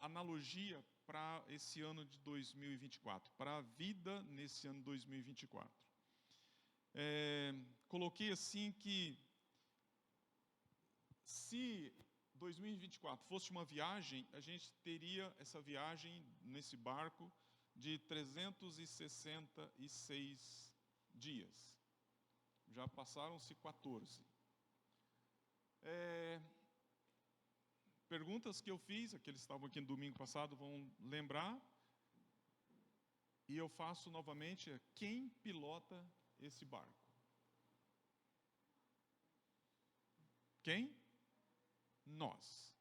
analogia para esse ano de 2024, para a vida nesse ano de 2024. Coloquei assim que se 2024 fosse uma viagem, a gente teria essa viagem nesse barco de 366 dias. Já passaram-se 14. Perguntas que eu fiz, aqueles que estavam aqui no domingo passado vão lembrar, e eu faço novamente: quem pilota esse barco? Quem? Nós.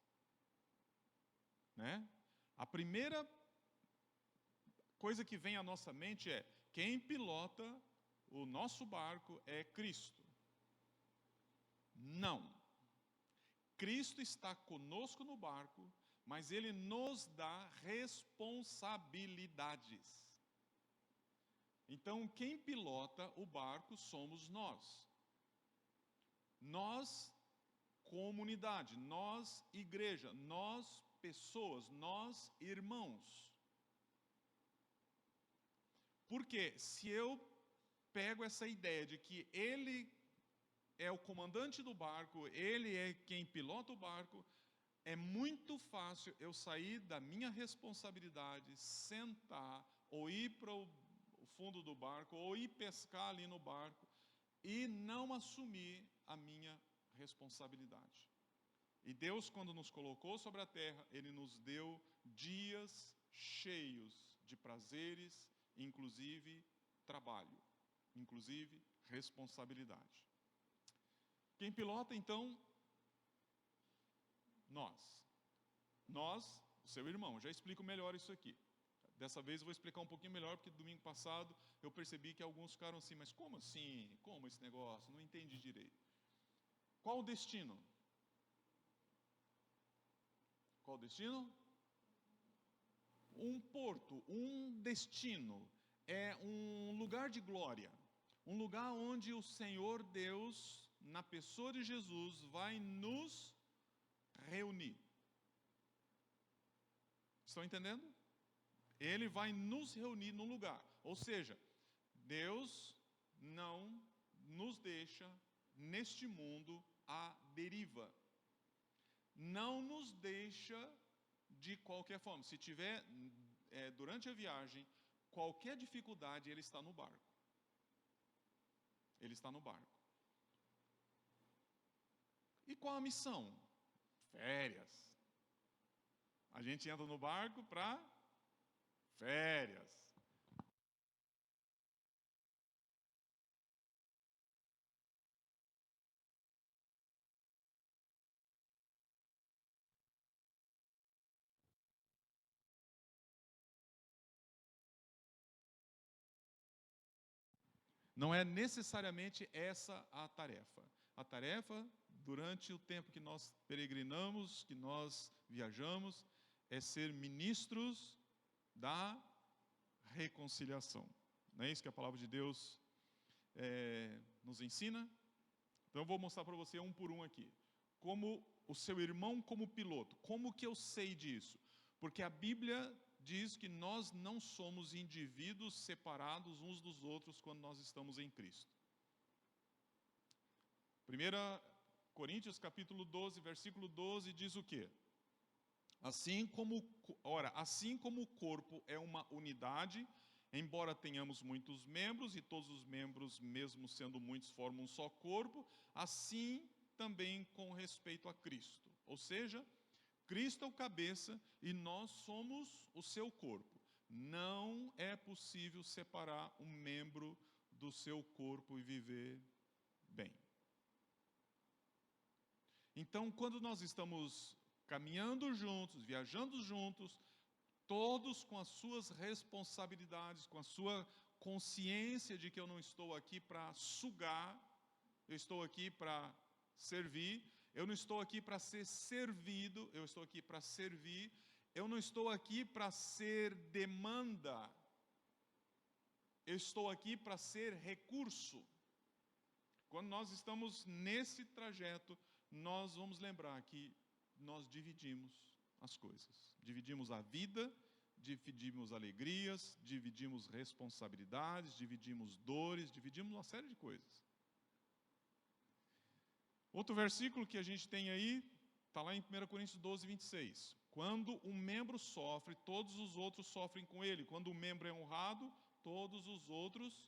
Né? A primeira coisa que vem à nossa mente é: quem pilota o nosso barco é Cristo. Não. Cristo está conosco no barco, mas Ele nos dá responsabilidades. Então, quem pilota o barco somos nós. Nós, comunidade, nós, igreja, nós, pessoas, nós, irmãos. Porque se eu pego essa ideia de que Ele é o comandante do barco, Ele é quem pilota o barco, é muito fácil eu sair da minha responsabilidade, sentar, ou ir para o fundo do barco, ou ir pescar ali no barco, e não assumir a minha responsabilidade. E Deus, quando nos colocou sobre a terra, Ele nos deu dias cheios de prazeres, inclusive trabalho, inclusive responsabilidade. Quem pilota, então? Nós. Nós, o seu irmão. Eu já explico melhor isso aqui. Dessa vez eu vou explicar um pouquinho melhor, porque domingo passado eu percebi que alguns ficaram assim: mas como assim? Como esse negócio? Não entendi direito. Qual o destino? Qual o destino? Um porto, um destino. É um lugar de glória. Um lugar onde o Senhor Deus, na pessoa de Jesus, vai nos reunir. Estão entendendo? Ele vai nos reunir num lugar. Ou seja, Deus não nos deixa neste mundo à deriva. Não nos deixa de qualquer forma. Se tiver, durante a viagem, qualquer dificuldade, Ele está no barco. Ele está no barco. E qual a missão? Férias. A gente entra no barco para férias. Não é necessariamente essa a tarefa. A tarefa, durante o tempo que nós peregrinamos, que nós viajamos, é ser ministros da reconciliação. Não é isso que a palavra de Deus nos ensina? Então eu vou mostrar para você um por um aqui. Como o seu irmão como piloto. Como que eu sei disso? Porque a Bíblia diz que nós não somos indivíduos separados uns dos outros quando nós estamos em Cristo. 1 Coríntios capítulo 12, versículo 12 diz o quê? Assim como o corpo é uma unidade, embora tenhamos muitos membros, e todos os membros, mesmo sendo muitos, formam um só corpo, assim também com respeito a Cristo. Ou seja, Cristo é o cabeça e nós somos o seu corpo. Não é possível separar um membro do seu corpo e viver bem. Então, quando nós estamos caminhando juntos, viajando juntos, todos com as suas responsabilidades, com a sua consciência de que eu não estou aqui para sugar, eu estou aqui para servir, eu não estou aqui para ser servido, eu estou aqui para servir, eu não estou aqui para ser demanda, eu estou aqui para ser recurso. Quando nós estamos nesse trajeto, nós vamos lembrar que nós dividimos as coisas. Dividimos a vida, dividimos alegrias, dividimos responsabilidades, dividimos dores, dividimos uma série de coisas. Outro versículo que a gente tem aí, está lá em 1 Coríntios 12, 26. Quando um membro sofre, todos os outros sofrem com ele. Quando o membro é honrado, todos os outros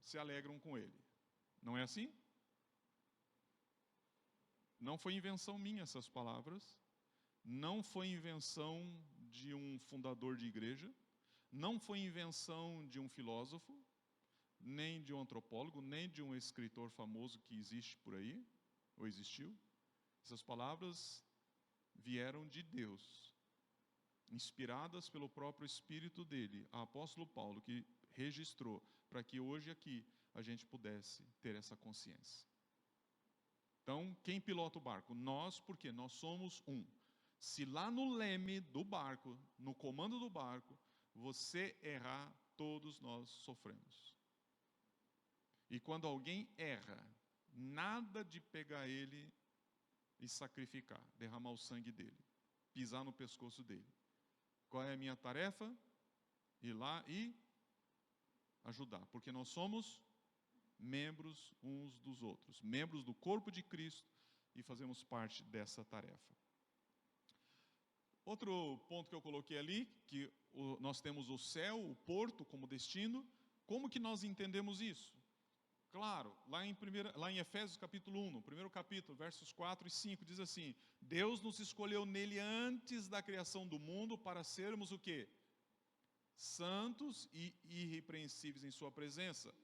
se alegram com ele. Não é assim? Não foi invenção minha essas palavras. Não foi invenção de um fundador de igreja. Não foi invenção de um filósofo, nem de um antropólogo, nem de um escritor famoso que existe por aí, ou existiu. Essas palavras vieram de Deus, inspiradas pelo próprio Espírito dele, o apóstolo Paulo, que registrou, para que hoje aqui a gente pudesse ter essa consciência. Então, quem pilota o barco? Nós, porque nós somos um. Se lá no leme do barco, no comando do barco, você errar, todos nós sofremos. E quando alguém erra, nada de pegar ele e sacrificar, derramar o sangue dele, pisar no pescoço dele. Qual é a minha tarefa? Ir lá e ajudar, porque nós somos membros uns dos outros, membros do corpo de Cristo e fazemos parte dessa tarefa. Outro ponto que eu coloquei ali, que nós temos o céu, o porto como destino. Como que nós entendemos isso? Claro, lá em Efésios capítulo 1, no primeiro capítulo, versos 4 e 5, diz assim: Deus nos escolheu nele antes da criação do mundo para sermos o quê? Santos e irrepreensíveis em sua presença.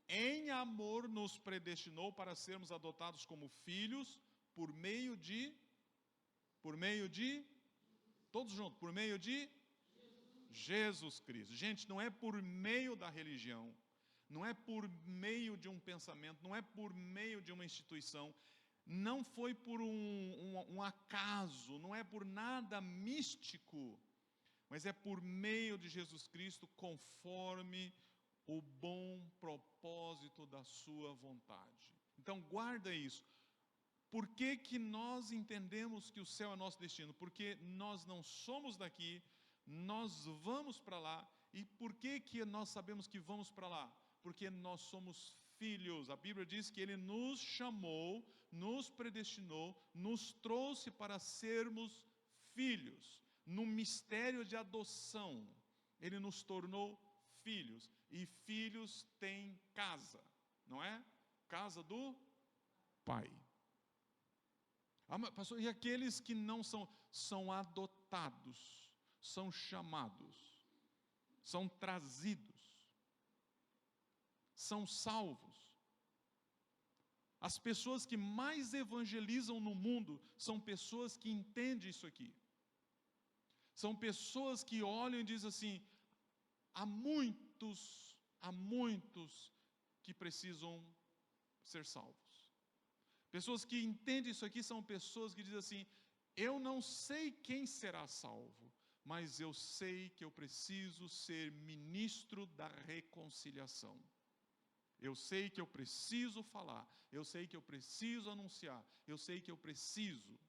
Em amor nos predestinou para sermos adotados como filhos por meio de todos juntos, por meio de Jesus Cristo. Gente, não é por meio da religião, não é por meio de um pensamento, não é por meio de uma instituição, não foi por um acaso, não é por nada místico, mas é por meio de Jesus Cristo, conforme o bom propósito da sua vontade. Então guarda isso. Por que nós entendemos que o céu é nosso destino? Porque nós não somos daqui, nós vamos para lá. E por que nós sabemos que vamos para lá? Porque nós somos filhos. A Bíblia diz que Ele nos chamou, nos predestinou, nos trouxe para sermos filhos. No mistério de adoção, Ele nos tornou filhos. E filhos têm casa, não é? Casa do Pai. Pastor, e aqueles que não são adotados, são chamados, são trazidos, são salvos. As pessoas que mais evangelizam no mundo são pessoas que entendem isso aqui. São pessoas que olham e dizem assim: há muitos que precisam ser salvos. Pessoas que entendem isso aqui são pessoas que dizem assim: eu não sei quem será salvo, mas eu sei que eu preciso ser ministro da reconciliação. Eu sei que eu preciso falar, eu sei que eu preciso anunciar, eu sei que eu preciso.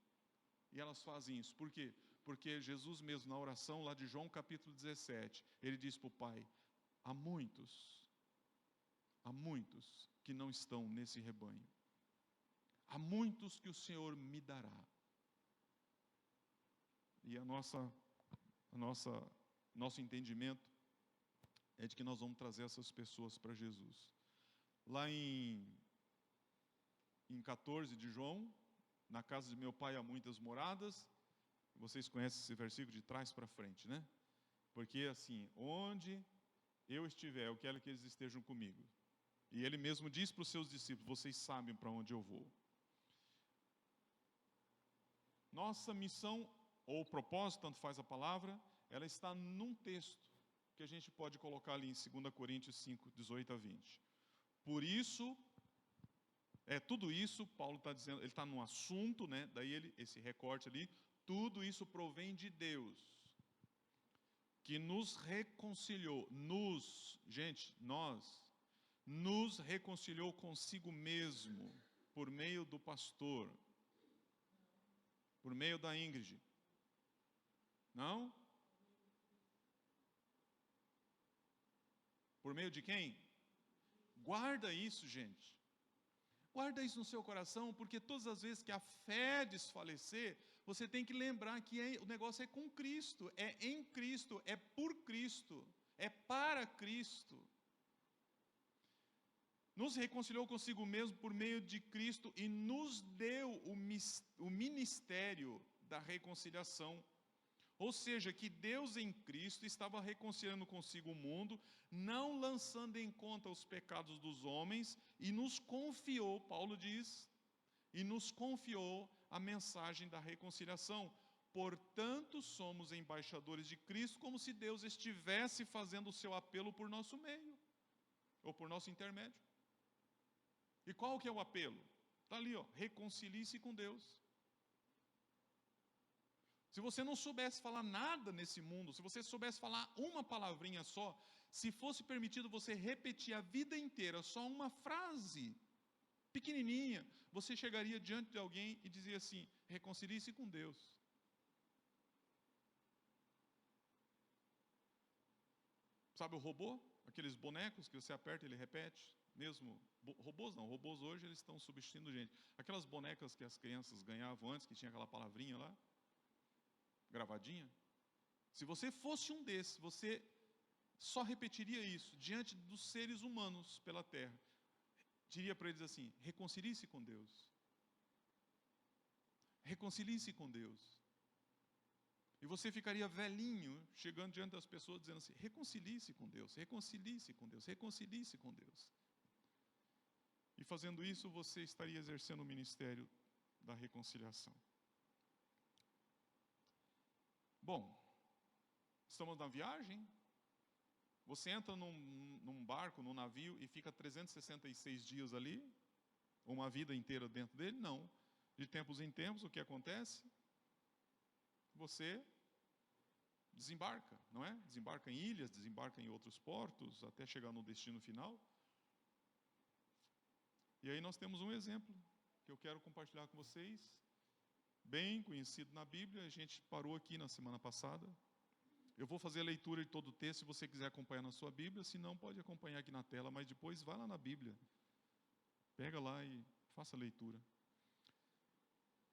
E elas fazem isso. Por quê? Porque Jesus mesmo, na oração lá de João capítulo 17, ele diz para o Pai: há muitos que não estão nesse rebanho. Há muitos que o Senhor me dará. E nosso entendimento é de que nós vamos trazer essas pessoas para Jesus. Lá em 14 de João, na casa de meu pai há muitas moradas. Vocês conhecem esse versículo de trás para frente, né? Porque assim, onde eu estiver, eu quero que eles estejam comigo. E ele mesmo diz para os seus discípulos: vocês sabem para onde eu vou. Nossa missão, ou propósito, tanto faz a palavra, ela está num texto que a gente pode colocar ali em 2 Coríntios 5, 18 a 20. Por isso, tudo isso, Paulo está dizendo, ele está num assunto, né? Daí esse recorte ali, tudo isso provém de Deus, que nos reconciliou, nos reconciliou consigo mesmo, por meio do pastor. Por meio da Ingrid? Não? Por meio de quem? Guarda isso, gente. Guarda isso no seu coração, porque todas as vezes que a fé desfalecer, você tem que lembrar que o negócio é com Cristo, é em Cristo, é por Cristo, é para Cristo. Nos reconciliou consigo mesmo por meio de Cristo e nos deu o ministério da reconciliação. Ou seja, que Deus em Cristo estava reconciliando consigo o mundo, não lançando em conta os pecados dos homens, e nos confiou, Paulo diz, e nos confiou a mensagem da reconciliação. Portanto, somos embaixadores de Cristo, como se Deus estivesse fazendo o seu apelo por nosso meio, ou por nosso intermédio. E qual que é o apelo? Está ali, ó, reconcilie-se com Deus. Se você não soubesse falar nada nesse mundo, se você soubesse falar uma palavrinha só, se fosse permitido você repetir a vida inteira só uma frase pequenininha, você chegaria diante de alguém e dizia assim: reconcilie-se com Deus. Sabe o robô? Aqueles bonecos que você aperta e ele repete? Mesmo, robôs não, robôs hoje eles estão substituindo gente. Aquelas bonecas que as crianças ganhavam antes, que tinha aquela palavrinha lá, gravadinha. Se você fosse um desses, você só repetiria isso diante dos seres humanos pela terra. Diria para eles assim: reconcilie-se com Deus. Reconcilie-se com Deus. E você ficaria velhinho, chegando diante das pessoas, dizendo assim: reconcilie-se com Deus, reconcilie-se com Deus, reconcilie-se com Deus. E fazendo isso, você estaria exercendo o ministério da reconciliação. Bom, estamos na viagem. Você entra num barco, num navio, e fica 366 dias ali, uma vida inteira dentro dele? Não. De tempos em tempos, o que acontece? Você desembarca, não é? Desembarca em ilhas, desembarca em outros portos, até chegar no destino final. E aí nós temos um exemplo que eu quero compartilhar com vocês, bem conhecido na Bíblia. A gente parou aqui na semana passada. Eu vou fazer a leitura de todo o texto, se você quiser acompanhar na sua Bíblia, se não, pode acompanhar aqui na tela, mas depois vai lá na Bíblia, pega lá e faça a leitura.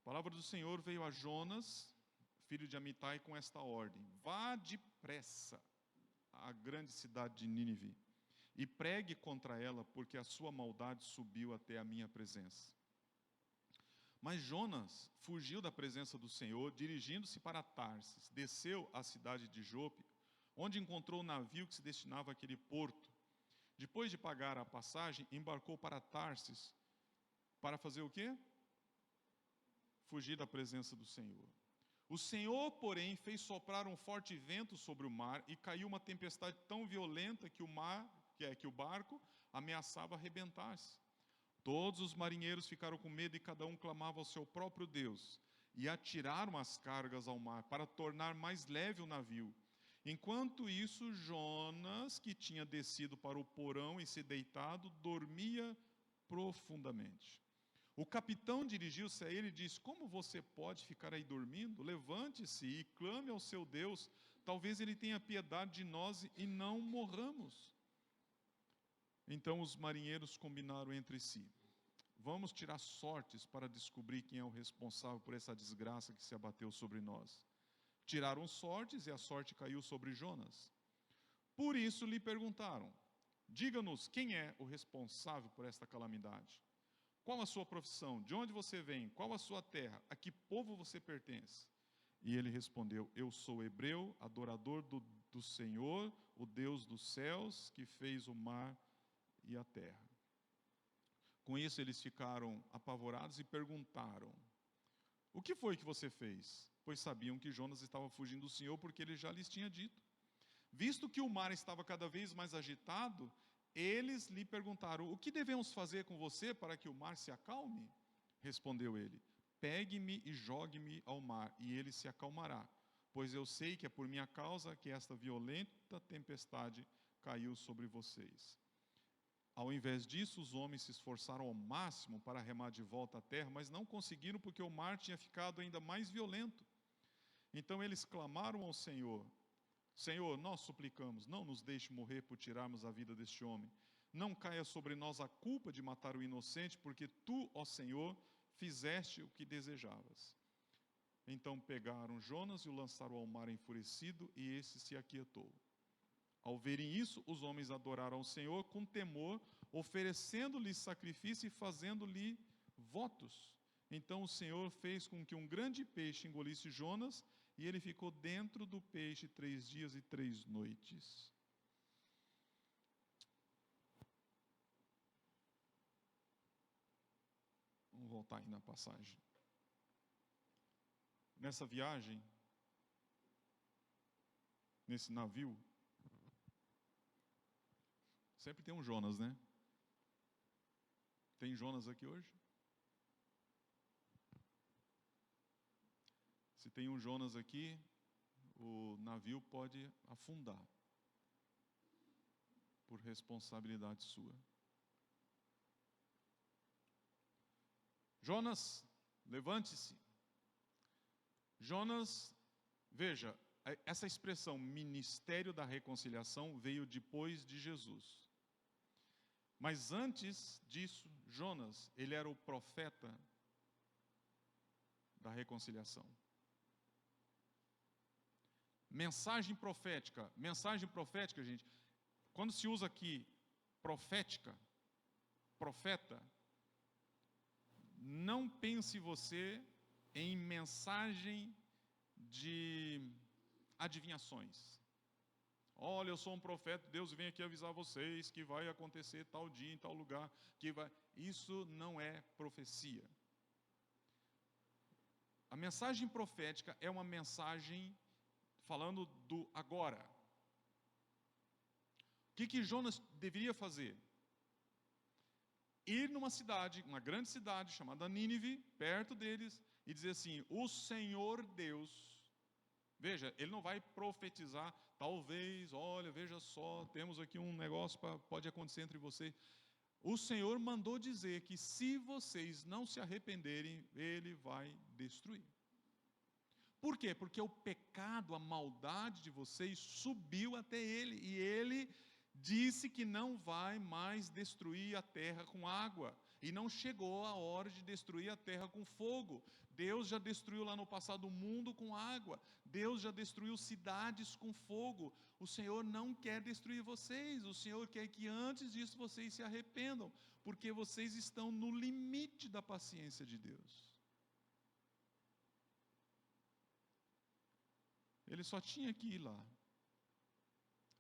A palavra do Senhor veio a Jonas, filho de Amitai, com esta ordem: vá depressa à grande cidade de Nínive e pregue contra ela, porque a sua maldade subiu até a minha presença. Mas Jonas fugiu da presença do Senhor, dirigindo-se para Tarsis, desceu à cidade de Jope, onde encontrou o navio que se destinava àquele porto. Depois de pagar a passagem, embarcou para Tarsis, para fazer o quê? Fugir da presença do Senhor. O Senhor, porém, fez soprar um forte vento sobre o mar e caiu uma tempestade tão violenta que o barco ameaçava arrebentar-se. Todos os marinheiros ficaram com medo e cada um clamava ao seu próprio Deus. E atiraram as cargas ao mar para tornar mais leve o navio. Enquanto isso, Jonas, que tinha descido para o porão e se deitado, dormia profundamente. O capitão dirigiu-se a ele e disse: como você pode ficar aí dormindo? Levante-se e clame ao seu Deus. Talvez ele tenha piedade de nós e não morramos. Então os marinheiros combinaram entre si: vamos tirar sortes para descobrir quem é o responsável por essa desgraça que se abateu sobre nós. Tiraram sortes e a sorte caiu sobre Jonas. Por isso lhe perguntaram: diga-nos quem é o responsável por esta calamidade. Qual a sua profissão? De onde você vem? Qual a sua terra? A que povo você pertence? E ele respondeu: eu sou hebreu, adorador do Senhor, o Deus dos céus, que fez o mar e a terra. Com isso eles ficaram apavorados e perguntaram: o que foi que você fez? Pois sabiam que Jonas estava fugindo do Senhor, porque ele já lhes tinha dito. Visto que o mar estava cada vez mais agitado, eles lhe perguntaram: o que devemos fazer com você para que o mar se acalme? Respondeu ele: pegue-me e jogue-me ao mar, e ele se acalmará, pois eu sei que é por minha causa que esta violenta tempestade caiu sobre vocês. Ao invés disso, os homens se esforçaram ao máximo para remar de volta à terra, mas não conseguiram porque o mar tinha ficado ainda mais violento. Então eles clamaram ao Senhor: Senhor, nós suplicamos, não nos deixe morrer por tirarmos a vida deste homem. Não caia sobre nós a culpa de matar o inocente, porque tu, ó Senhor, fizeste o que desejavas. Então pegaram Jonas e o lançaram ao mar enfurecido, e esse se aquietou. Ao verem isso, os homens adoraram ao Senhor com temor, oferecendo-lhe sacrifício e fazendo-lhe votos. Então o Senhor fez com que um grande peixe engolisse Jonas, e ele ficou dentro do peixe 3 dias e 3 noites. Vamos voltar aí na passagem. Nessa viagem, nesse navio, sempre tem um Jonas, né? Tem Jonas aqui hoje? Se tem um Jonas aqui, o navio pode afundar por responsabilidade sua. Jonas, levante-se. Jonas, veja, essa expressão ministério da reconciliação veio depois de Jesus. Mas antes disso, Jonas, ele era o profeta da reconciliação. Mensagem profética, gente, quando se usa aqui profética, profeta, não pense você em mensagem de adivinhações. Olha, eu sou um profeta, Deus vem aqui avisar vocês que vai acontecer tal dia, em tal lugar, que vai. Isso não é profecia. A mensagem profética é uma mensagem falando do agora. O que Jonas deveria fazer? Ir numa cidade, uma grande cidade chamada Nínive, perto deles, e dizer assim: o Senhor Deus. Veja, ele não vai profetizar, talvez, olha, veja só, temos aqui um negócio pode acontecer entre vocês. O Senhor mandou dizer que se vocês não se arrependerem, Ele vai destruir. Por quê? Porque o pecado, a maldade de vocês subiu até Ele, e Ele disse que não vai mais destruir a terra com água, e não chegou a hora de destruir a terra com fogo. Deus já destruiu lá no passado o mundo com água, Deus já destruiu cidades com fogo. O Senhor não quer destruir vocês, o Senhor quer que antes disso vocês se arrependam, porque vocês estão no limite da paciência de Deus. Ele só tinha que ir lá.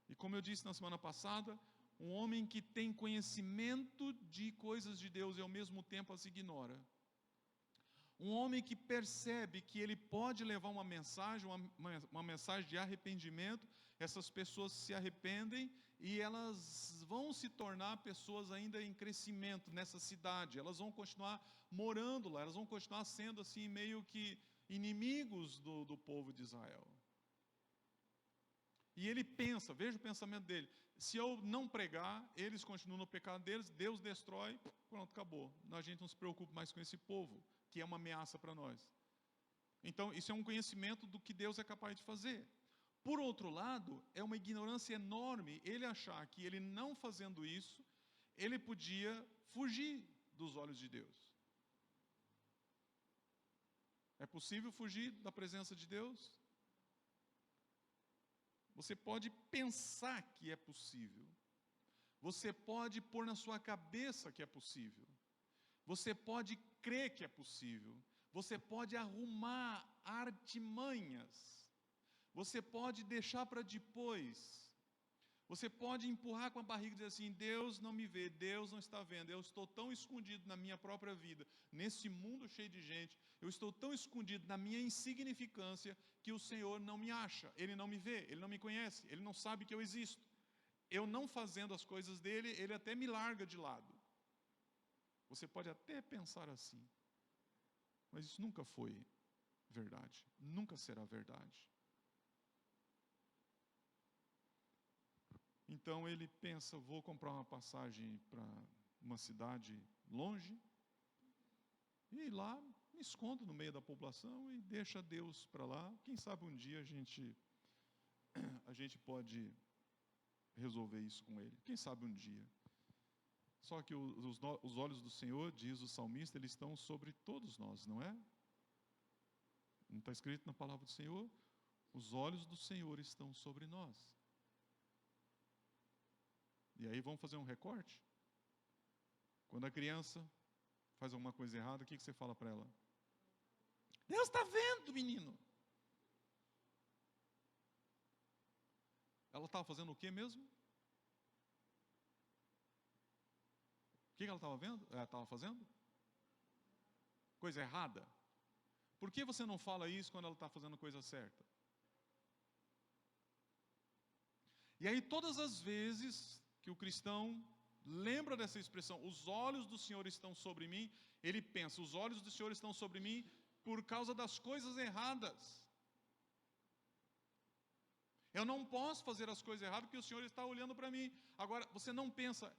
E como eu disse na semana passada, um homem que tem conhecimento de coisas de Deus e ao mesmo tempo as ignora. Um homem que percebe que ele pode levar uma mensagem de arrependimento, essas pessoas se arrependem e elas vão se tornar pessoas ainda em crescimento nessa cidade, elas vão continuar morando lá, elas vão continuar sendo assim meio que inimigos do povo de Israel. E ele pensa, veja o pensamento dele: se eu não pregar, eles continuam no pecado deles, Deus destrói, pronto, acabou. A gente não se preocupa mais com esse povo, que é uma ameaça para nós. Então, isso é um conhecimento do que Deus é capaz de fazer. Por outro lado, é uma ignorância enorme ele achar que ele não fazendo isso, ele podia fugir dos olhos de Deus. É possível fugir da presença de Deus? Você pode pensar que é possível. Você pode pôr na sua cabeça que é possível. Você pode crer que é possível. Você pode arrumar artimanhas. Você pode deixar para depois. Você pode empurrar com a barriga e dizer assim: Deus não me vê, Deus não está vendo. Eu estou tão escondido na minha própria vida, nesse mundo cheio de gente. Eu estou tão escondido na minha insignificância que o Senhor não me acha. Ele não me vê, Ele não me conhece, Ele não sabe que eu existo. Eu não fazendo as coisas dEle, Ele até me larga de lado. Você pode até pensar assim, mas isso nunca foi verdade, nunca será verdade. Então ele pensa, vou comprar uma passagem para uma cidade longe, e lá me escondo no meio da população e deixa Deus para lá. Quem sabe um dia a gente pode resolver isso com Ele. Quem sabe um dia. Só que os olhos do Senhor, diz o salmista, eles estão sobre todos nós, não é? Não está escrito na palavra do Senhor? Os olhos do Senhor estão sobre nós. E aí vamos fazer um recorte? Quando a criança faz alguma coisa errada, o que você fala para ela? Deus está vendo, menino. Ela estava fazendo o que mesmo? O que ela estava vendo? Ela estava fazendo? Coisa errada. Por que você não fala isso quando ela está fazendo a coisa certa? E aí todas as vezes que o cristão lembra dessa expressão, os olhos do Senhor estão sobre mim, ele pensa, os olhos do Senhor estão sobre mim por causa das coisas erradas. Eu não posso fazer as coisas erradas porque o Senhor está olhando para mim. Agora, você não pensa,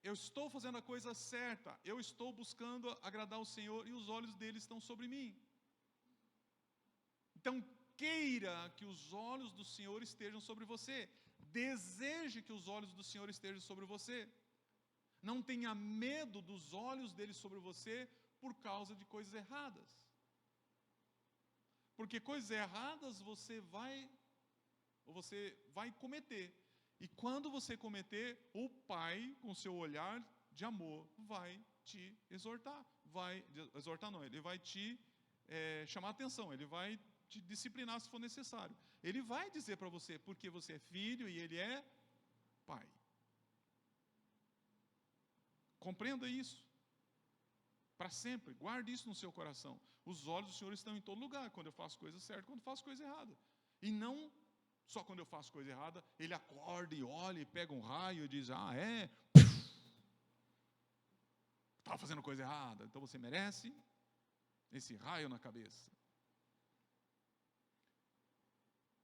eu estou fazendo a coisa certa, eu estou buscando agradar o Senhor e os olhos dele estão sobre mim. Então, queira que os olhos do Senhor estejam sobre você. Deseje que os olhos do Senhor estejam sobre você. Não tenha medo dos olhos dele sobre você por causa de coisas erradas. Porque coisas erradas você vai cometer. E quando você cometer, o Pai, com seu olhar de amor, vai te exortar. Ele vai te chamar a atenção, ele vai te disciplinar se for necessário. Ele vai dizer para você, porque você é filho e ele é pai. Compreenda isso. Para sempre, guarde isso no seu coração. Os olhos do Senhor estão em todo lugar, quando eu faço coisa certa, quando eu faço coisa errada. E não só quando eu faço coisa errada, ele acorda e olha e pega um raio e diz, estava fazendo coisa errada, então você merece esse raio na cabeça.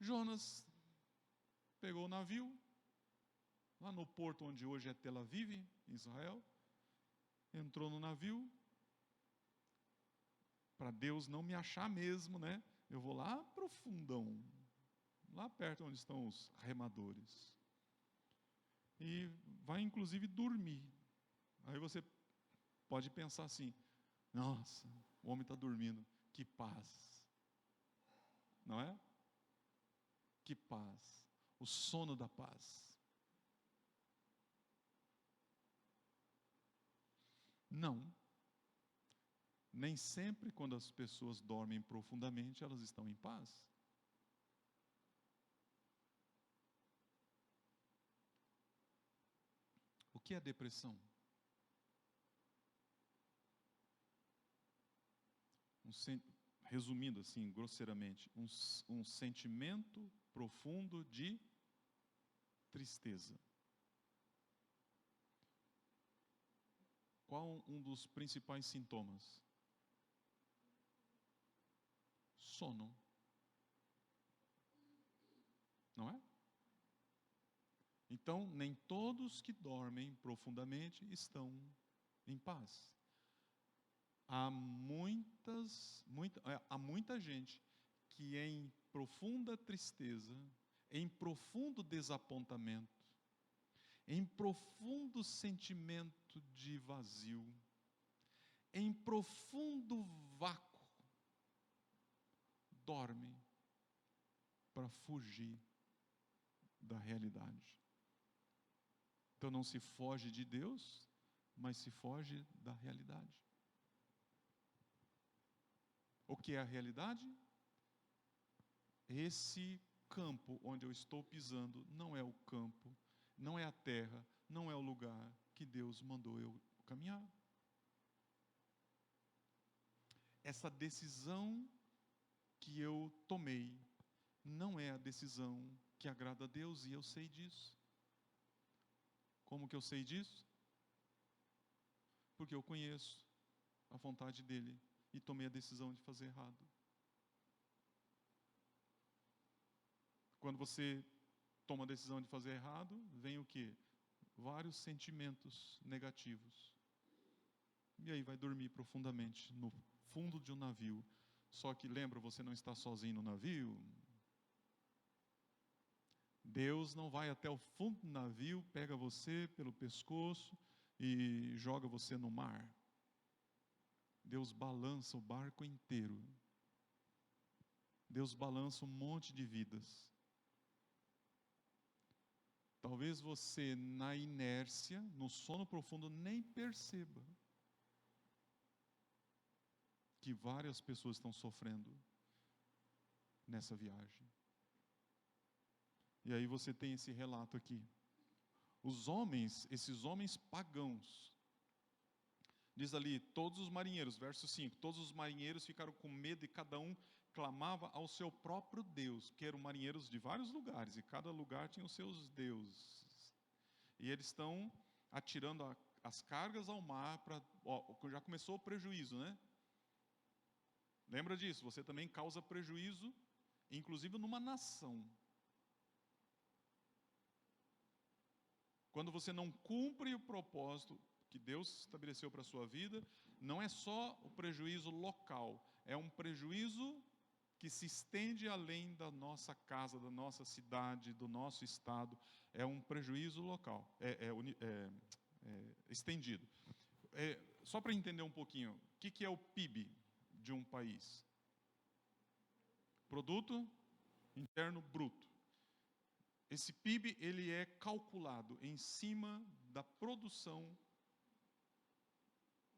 Jonas pegou o navio, lá no porto onde hoje é Tel Aviv, em Israel, entrou no navio, para Deus não me achar mesmo, né? Eu vou lá para o fundão, lá perto onde estão os remadores. E vai inclusive dormir. Aí você pode pensar assim, nossa, o homem está dormindo, que paz. Não é? Que paz. O sono da paz. Não. Nem sempre quando as pessoas dormem profundamente, elas estão em paz. O que é depressão? Resumindo assim, grosseiramente, um sentimento profundo de tristeza. Qual um dos principais sintomas? Sono. Não é? Então, nem todos que dormem profundamente estão em paz. Há muita gente que em profunda tristeza, em profundo desapontamento, em profundo sentimento de vazio, em profundo vácuo, dorme para fugir da realidade. Então não se foge de Deus, mas se foge da realidade. O que é a realidade? Esse campo onde eu estou pisando não é o campo, não é a terra, não é o lugar que Deus mandou eu caminhar. Essa decisão que eu tomei não é a decisão que agrada a Deus, e eu sei disso. Como que eu sei disso? Porque eu conheço a vontade dele e tomei a decisão de fazer errado. Quando você toma a decisão de fazer errado, vem o quê? Vários sentimentos negativos. E aí vai dormir profundamente no fundo de um navio. Só que lembra, você não está sozinho no navio. Deus não vai até o fundo do navio, pega você pelo pescoço e joga você no mar. Deus balança o barco inteiro. Deus balança um monte de vidas. Talvez você, na inércia, no sono profundo, nem perceba que várias pessoas estão sofrendo nessa viagem. E aí você tem esse relato aqui. Os homens, esses homens pagãos, diz ali, todos os marinheiros, verso 5, todos os marinheiros ficaram com medo e cada um clamava ao seu próprio Deus, que eram marinheiros de vários lugares, e cada lugar tinha os seus deuses. E eles estão atirando as cargas ao mar, já começou o prejuízo, né? Lembra disso, você também causa prejuízo, inclusive numa nação. Quando você não cumpre o propósito que Deus estabeleceu para a sua vida, não é só o prejuízo local, é um prejuízo que se estende além da nossa casa, da nossa cidade, do nosso estado. É um prejuízo local, estendido. Só para entender um pouquinho, o que é o PIB de um país? Produto Interno Bruto. Esse PIB ele é calculado em cima da produção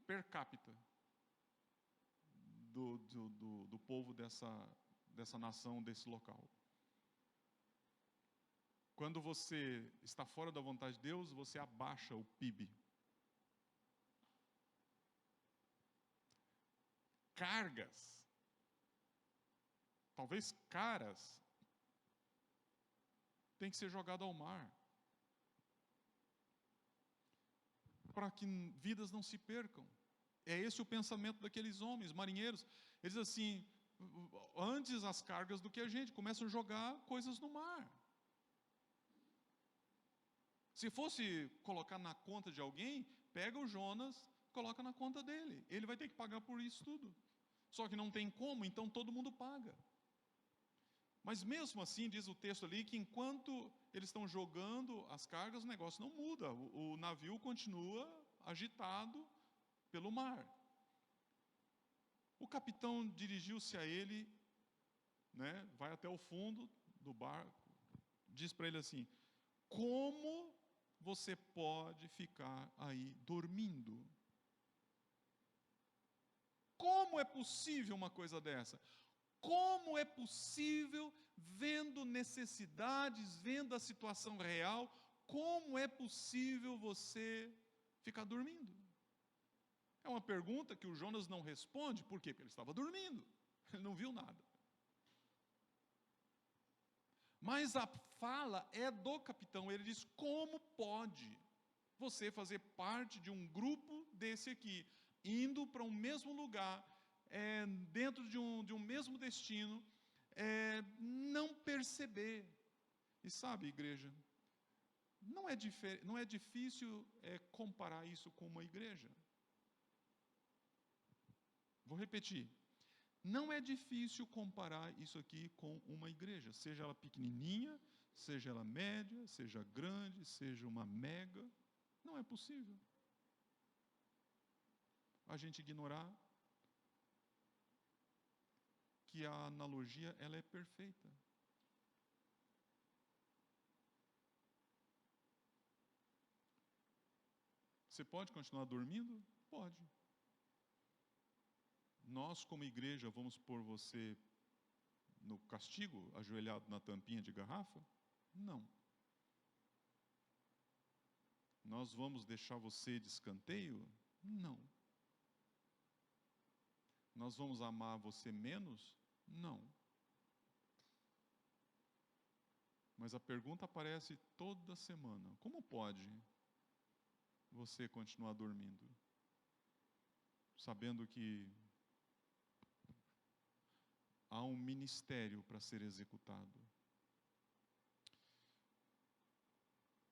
per capita do povo dessa nação, desse local. Quando você está fora da vontade de Deus, você abaixa o PIB. Cargas, talvez caras, tem que ser jogado ao mar, para que vidas não se percam. É esse o pensamento daqueles homens, marinheiros. Eles assim, antes as cargas do que a gente, começam a jogar coisas no mar. Se fosse colocar na conta de alguém, pega o Jonas, coloca na conta dele. Ele vai ter que pagar por isso tudo. Só que não tem como, então todo mundo paga. Mas mesmo assim, diz o texto ali, que enquanto eles estão jogando as cargas, o negócio não muda. O navio continua agitado pelo mar. O capitão dirigiu-se a ele, né, vai até o fundo do barco, diz para ele assim, como você pode ficar aí dormindo? Como é possível uma coisa dessa? Como é possível, vendo necessidades, vendo a situação real, como é possível você ficar dormindo? É uma pergunta que o Jonas não responde, por quê? Porque ele estava dormindo, ele não viu nada. Mas a fala é do capitão, ele diz, como pode você fazer parte de um grupo desse aqui, indo para um mesmo lugar, dentro de um mesmo destino, não perceber. E sabe, igreja, não é difícil comparar isso com uma igreja. Vou repetir. Não é difícil comparar isso aqui com uma igreja, seja ela pequenininha, seja ela média, seja grande, seja uma mega. Não é possível a gente ignorar que a analogia ela é perfeita. Você pode continuar dormindo? Pode. Nós, como igreja, vamos pôr você no castigo, ajoelhado na tampinha de garrafa? Não. Nós vamos deixar você de escanteio? Não. Nós vamos amar você menos? Não. Mas a pergunta aparece toda semana. Como pode você continuar dormindo? Sabendo que há um ministério para ser executado.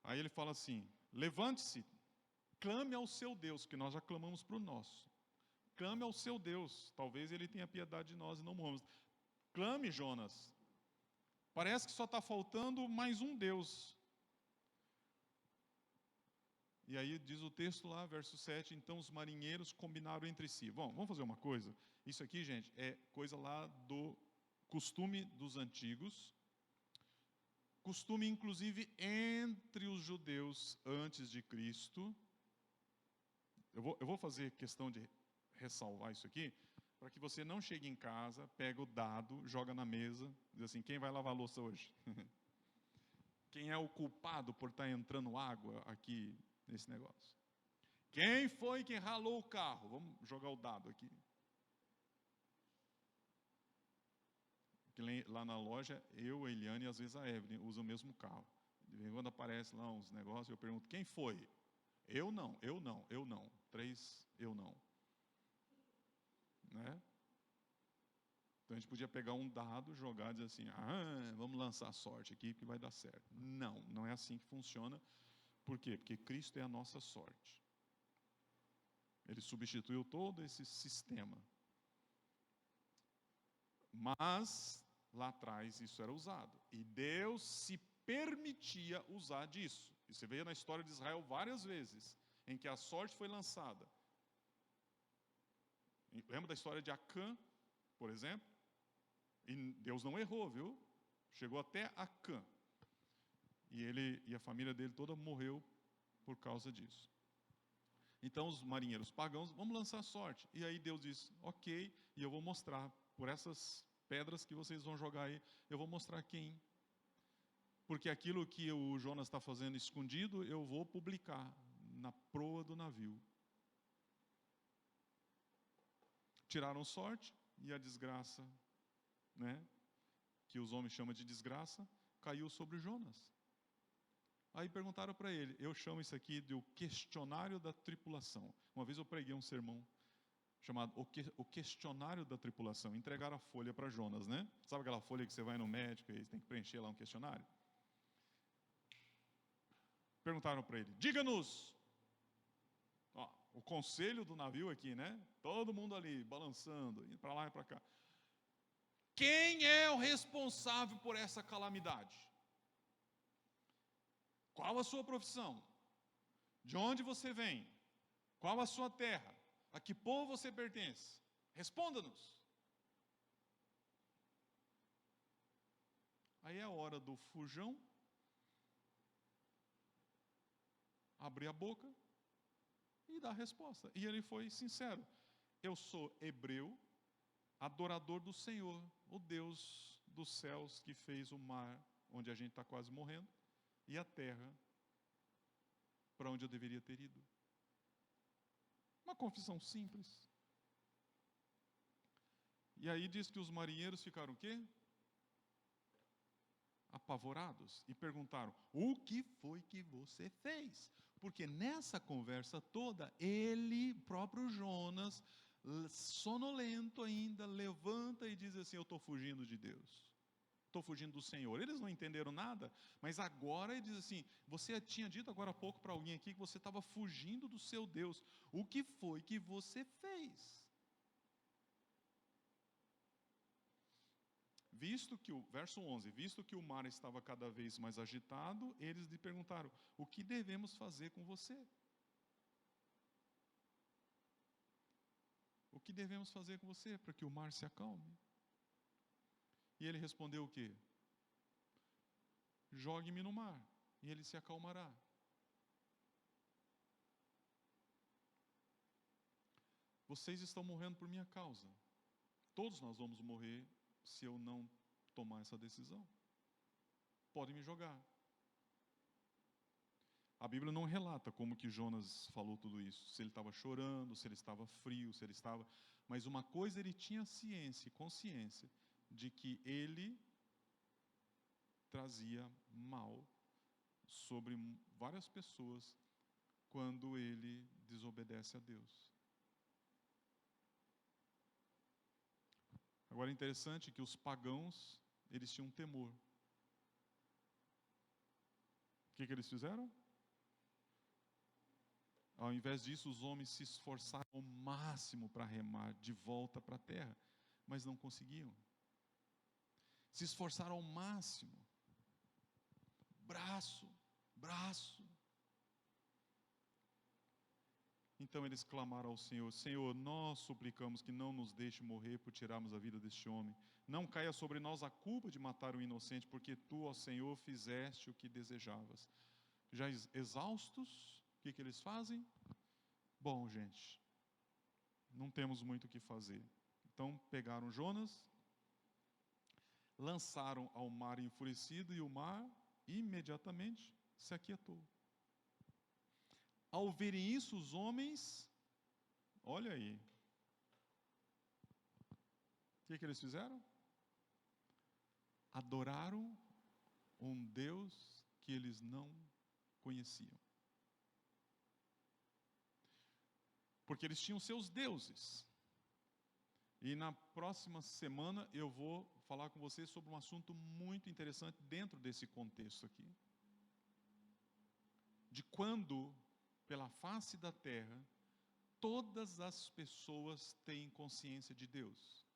Aí ele fala assim: levante-se, clame ao seu Deus, que nós já clamamos para o nosso. Clame ao seu Deus, talvez ele tenha piedade de nós e não morramos. Clame, Jonas. Parece que só está faltando mais um Deus. E aí diz o texto lá, verso 7, então os marinheiros combinaram entre si. Bom, vamos fazer uma coisa. Isso aqui, gente, é coisa lá do costume dos antigos. Costume, inclusive, entre os judeus antes de Cristo. Eu vou fazer questão de ressalvar isso aqui, para que você não chegue em casa, pega o dado, joga na mesa, diz assim, quem vai lavar a louça hoje? Quem é o culpado por estar entrando água aqui nesse negócio? Quem foi que ralou o carro? Vamos jogar o dado aqui. Porque lá na loja, eu, a Eliane e às vezes a Evelyn usam o mesmo carro. De vez em quando aparece lá uns negócios, eu pergunto, quem foi? Eu não, eu não, eu não. 3, eu não. Né? Então a gente podia pegar um dado, jogar e dizer assim, vamos lançar a sorte aqui que vai dar certo. Não, não é assim que funciona. Por quê? Porque Cristo é a nossa sorte. Ele substituiu todo esse sistema. Mas, lá atrás, isso era usado. E Deus se permitia usar disso. E você vê na história de Israel várias vezes, em que a sorte foi lançada. Lembra da história de Acã, por exemplo? E Deus não errou, viu? Chegou até Acã. E a família dele toda morreu por causa disso. Então os marinheiros pagãos, vamos lançar sorte. E aí Deus diz, ok, e eu vou mostrar, por essas pedras que vocês vão jogar aí, eu vou mostrar quem. Porque aquilo que o Jonas está fazendo escondido, eu vou publicar na proa do navio. Tiraram sorte e a desgraça, né, que os homens chamam de desgraça, caiu sobre Jonas. Aí perguntaram para ele, eu chamo isso aqui de o questionário da tripulação. Uma vez eu preguei um sermão chamado o questionário da tripulação. Entregaram a folha para Jonas, né? Sabe aquela folha que você vai no médico e tem que preencher lá um questionário? Perguntaram para ele, diga-nos, o conselho do navio aqui, né? Todo mundo ali, balançando, indo para lá e para cá. Quem é o responsável por essa calamidade? Qual a sua profissão? De onde você vem? Qual a sua terra? A que povo você pertence? Responda-nos. Aí é a hora do fujão abrir a boca e dar a resposta. E ele foi sincero. Eu sou hebreu, adorador do Senhor, o Deus dos céus que fez o mar, onde a gente está quase morrendo, e a terra, para onde eu deveria ter ido. Uma confissão simples. E aí diz que os marinheiros ficaram o quê? Apavorados e perguntaram, o que foi que você fez? Porque nessa conversa toda, ele, próprio Jonas, sonolento ainda, levanta e diz assim, eu estou fugindo de Deus. Estou fugindo do Senhor. Eles não entenderam nada, mas agora ele diz assim, você tinha dito agora há pouco para alguém aqui que você estava fugindo do seu Deus. O que foi que você fez? Verso 11, visto que o mar estava cada vez mais agitado, eles lhe perguntaram, o que devemos fazer com você? O que devemos fazer com você para que o mar se acalme? E ele respondeu o quê? Jogue-me no mar, e ele se acalmará. Vocês estão morrendo por minha causa. Todos nós vamos morrer se eu não tomar essa decisão. Podem me jogar. A Bíblia não relata como que Jonas falou tudo isso. Se ele estava chorando, se ele estava frio, se ele estava... Mas uma coisa ele tinha ciência, consciência, de que ele trazia mal sobre várias pessoas quando ele desobedece a Deus. Agora é interessante que os pagãos, eles tinham um temor. que eles fizeram? Ao invés disso, os homens se esforçaram ao máximo para remar de volta para a terra, mas não conseguiam. Se esforçaram ao máximo. Braço, braço. Então eles clamaram ao Senhor: Senhor, nós suplicamos que não nos deixe morrer por tirarmos a vida deste homem. Não caia sobre nós a culpa de matar o inocente, porque tu, ó Senhor, fizeste o que desejavas. Já exaustos, o que eles fazem? Bom, gente, não temos muito o que fazer. Então pegaram Jonas, lançaram ao mar enfurecido, e o mar imediatamente se aquietou. Ao verem isso, os homens, olha aí, o que eles fizeram? Adoraram um Deus que eles não conheciam. Porque eles tinham seus deuses. E na próxima semana eu vou falar com vocês sobre um assunto muito interessante dentro desse contexto aqui. De quando, pela face da terra, todas as pessoas têm consciência de Deus.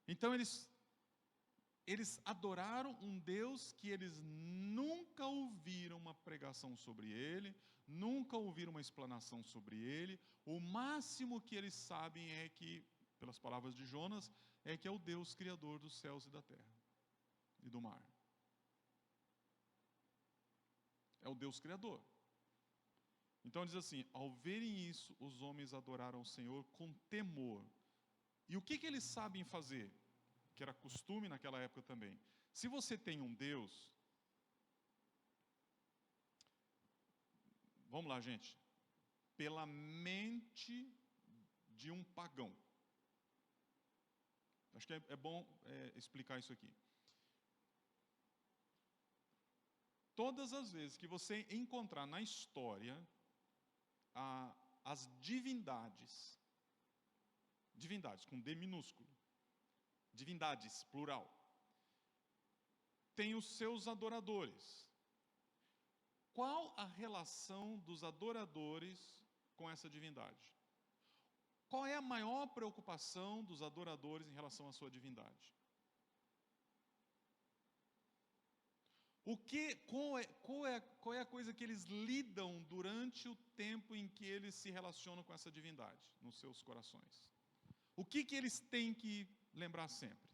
Então eles adoraram um Deus que eles nunca ouviram uma pregação sobre ele, nunca ouviram uma explanação sobre ele. O máximo que eles sabem é que, pelas palavras de Jonas, é que é o Deus criador dos céus e da terra e do mar. É o Deus criador. Então diz assim: ao verem isso, os homens adoraram o Senhor com temor. E o que eles sabem fazer? Que era costume naquela época também. Se você tem um Deus, vamos lá, gente, pela mente de um pagão. Acho que é bom explicar isso aqui. Todas as vezes que você encontrar na história as divindades com D minúsculo, divindades, plural, tem os seus adoradores. Qual a relação dos adoradores com essa divindade? Qual é a maior preocupação dos adoradores em relação à sua divindade? Qual é a coisa que eles lidam durante o tempo em que eles se relacionam com essa divindade nos seus corações? O que eles têm que lembrar sempre?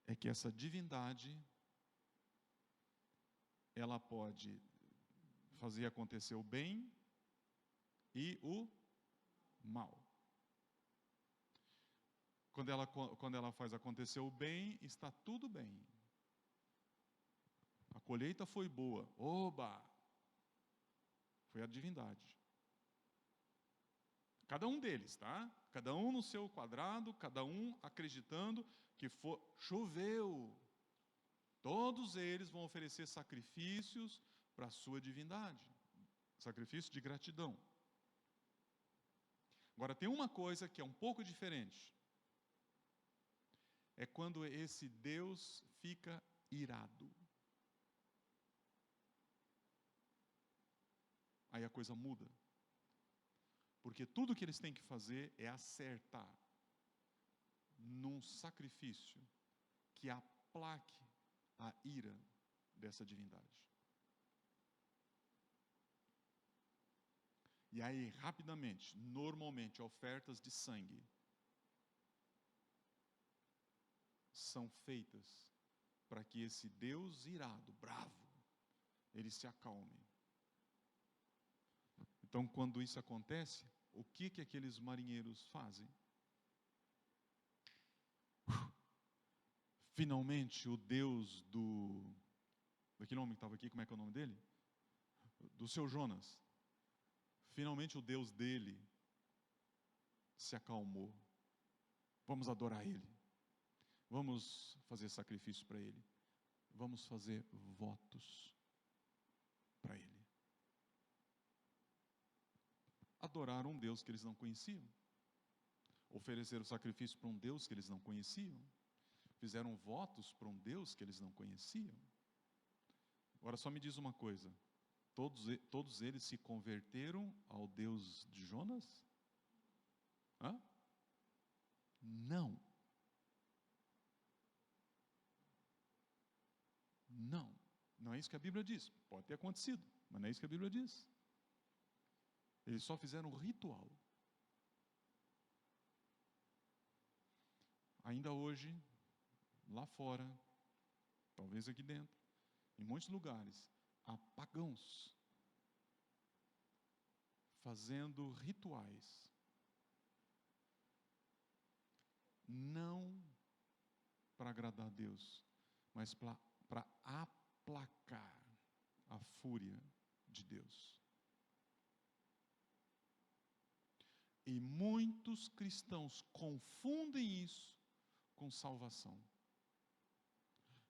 É que essa divindade, ela pode fazer acontecer o bem e o mal. Quando ela faz acontecer o bem, está tudo bem. A colheita foi boa. Oba! Foi a divindade. Cada um deles, tá? Cada um no seu quadrado, cada um acreditando que choveu. Todos eles vão oferecer sacrifícios para a sua divindade. Sacrifício de gratidão. Agora, tem uma coisa que é um pouco diferente. É quando esse Deus fica irado. Aí a coisa muda. Porque tudo que eles têm que fazer é acertar num sacrifício que aplaque a ira dessa divindade. E aí, rapidamente, normalmente, ofertas de sangue são feitas para que esse Deus irado, bravo, ele se acalme. Então, quando isso acontece, o que aqueles marinheiros fazem? Finalmente, o Deus daquele homem que estava aqui, como é que é o nome dele? Do seu Jonas. Finalmente, o Deus dele se acalmou. Vamos adorar ele. Vamos fazer sacrifício para ele. Vamos fazer votos para ele. Adoraram um Deus que eles não conheciam. Ofereceram sacrifício para um Deus que eles não conheciam. fizeram votos para um Deus que eles não conheciam. Agora só me diz uma coisa, todos eles se converteram ao Deus de Jonas? Hã? Não. Não. Não é isso que a Bíblia diz. Pode ter acontecido, mas não é isso que a Bíblia diz. Eles só fizeram um ritual. Ainda hoje, lá fora, talvez aqui dentro, em muitos lugares, há pagãos fazendo rituais, não para agradar a Deus, mas para aplacar a fúria de Deus. E muitos cristãos confundem isso com salvação.